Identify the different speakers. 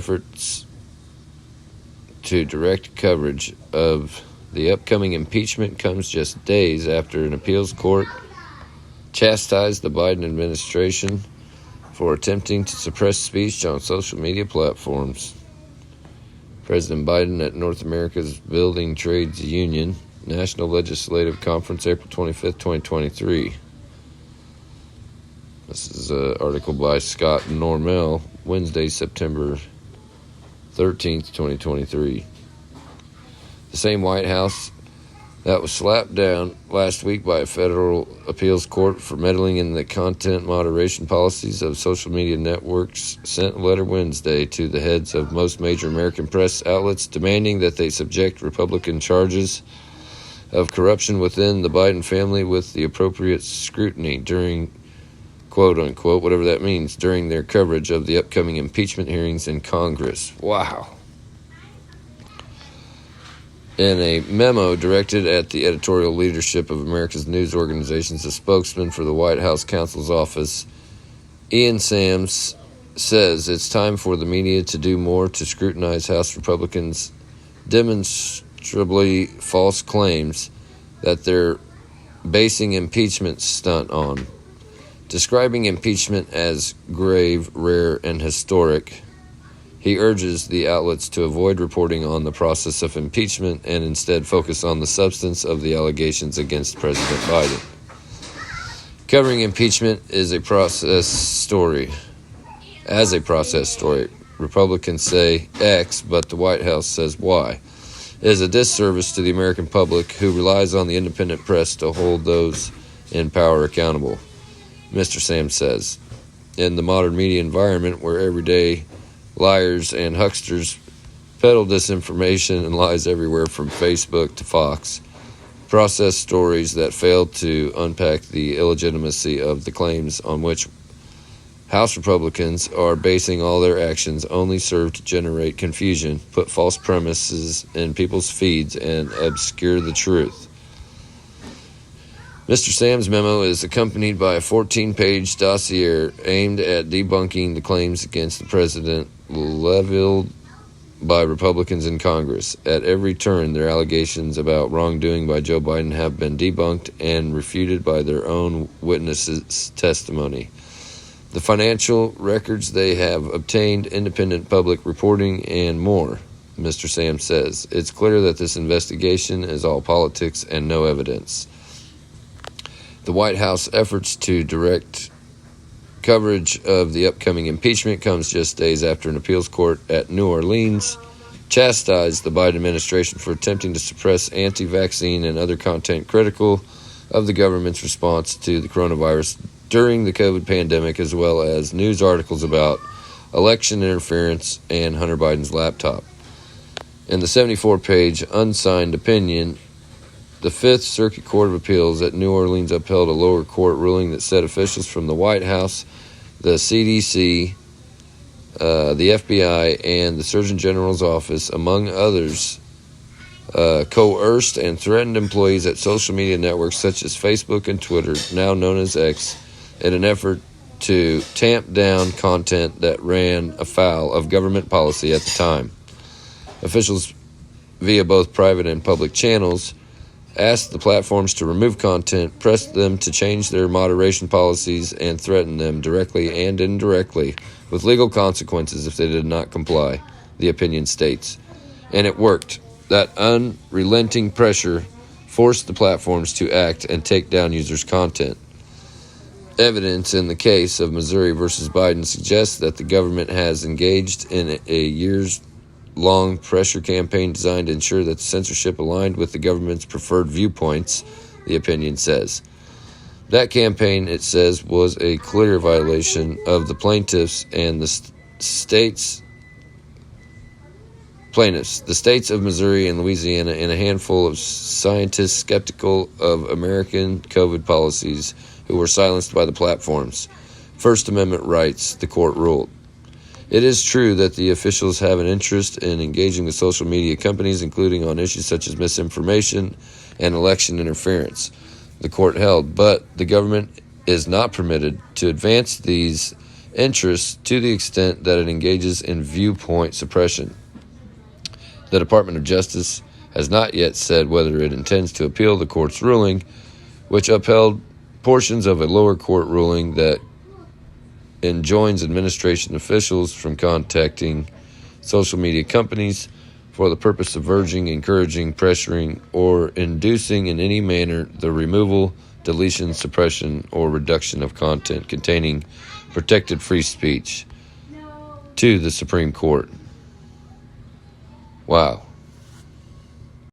Speaker 1: efforts to direct coverage of the upcoming impeachment comes just days after an appeals court chastised the Biden administration for attempting to suppress speech on social media platforms. President Biden at North America's Building Trades Union National Legislative Conference, April 25th, 2023. This is an article by Scott Normell, Wednesday, September 13th, 2023. The same White House that was slapped down last week by a federal appeals court for meddling in the content moderation policies of social media networks sent a letter Wednesday to the heads of most major American press outlets demanding that they subject Republican charges of corruption within the Biden family with the appropriate scrutiny during, quote-unquote, whatever that means, during their coverage of the upcoming impeachment hearings in Congress. Wow. In a memo directed at the editorial leadership of America's news organizations, a spokesman for the White House counsel's office, Ian Sams, says it's time for the media to do more to scrutinize House Republicans' demonstrably false claims that they're basing impeachment stunt on. Describing impeachment as grave, rare, and historic, he urges the outlets to avoid reporting on the process of impeachment and instead focus on the substance of the allegations against President Biden. Covering impeachment is a process story. As a process story, Republicans say X, but the White House says Y. It is a disservice to the American public who relies on the independent press to hold those in power accountable, Mr. Sam says. In the modern media environment where everyday liars and hucksters peddle disinformation and lies everywhere from Facebook to Fox, process stories that fail to unpack the illegitimacy of the claims on which House Republicans are basing all their actions only serve to generate confusion, put false premises in people's feeds, and obscure the truth. Mr. Sam's memo is accompanied by a 14-page dossier aimed at debunking the claims against the president leveled by Republicans in Congress. At every turn, their allegations about wrongdoing by Joe Biden have been debunked and refuted by their own witnesses' testimony. The financial records they have obtained, independent public reporting, and more, Mr. Sam says. It's clear that this investigation is all politics and no evidence. The White House efforts to direct coverage of the upcoming impeachment comes just days after an appeals court at New Orleans chastised the Biden administration for attempting to suppress anti-vaccine and other content critical of the government's response to the coronavirus during the COVID pandemic, as well as news articles about election interference and Hunter Biden's laptop. In the 74-page unsigned opinion, the Fifth Circuit Court of Appeals at New Orleans upheld a lower court ruling that said officials from the White House, the CDC, the FBI, and the Surgeon General's office, among others, coerced and threatened employees at social media networks such as Facebook and Twitter, now known as X, in an effort to tamp down content that ran afoul of government policy at the time. Officials, via both private and public channels, asked the platforms to remove content, pressed them to change their moderation policies, and threatened them directly and indirectly with legal consequences if they did not comply, the opinion states. And it worked. That unrelenting pressure forced the platforms to act and take down users' content. Evidence in the case of Missouri versus Biden suggests that the government has engaged in a years-long pressure campaign designed to ensure that the censorship aligned with the government's preferred viewpoints, the opinion says. That campaign, it says, was a clear violation of the plaintiffs and the states of Missouri and Louisiana, and a handful of scientists skeptical of American COVID policies who were silenced by the platforms. First Amendment rights, the court ruled. It is true that the officials have an interest in engaging with social media companies, including on issues such as misinformation and election interference, the court held, but the government is not permitted to advance these interests to the extent that it engages in viewpoint suppression. The Department of Justice has not yet said whether it intends to appeal the court's ruling, which upheld portions of a lower court ruling that enjoins administration officials from contacting social media companies for the purpose of urging, encouraging, pressuring, or inducing in any manner the removal, deletion, suppression, or reduction of content containing protected free speech to the Supreme Court. Wow.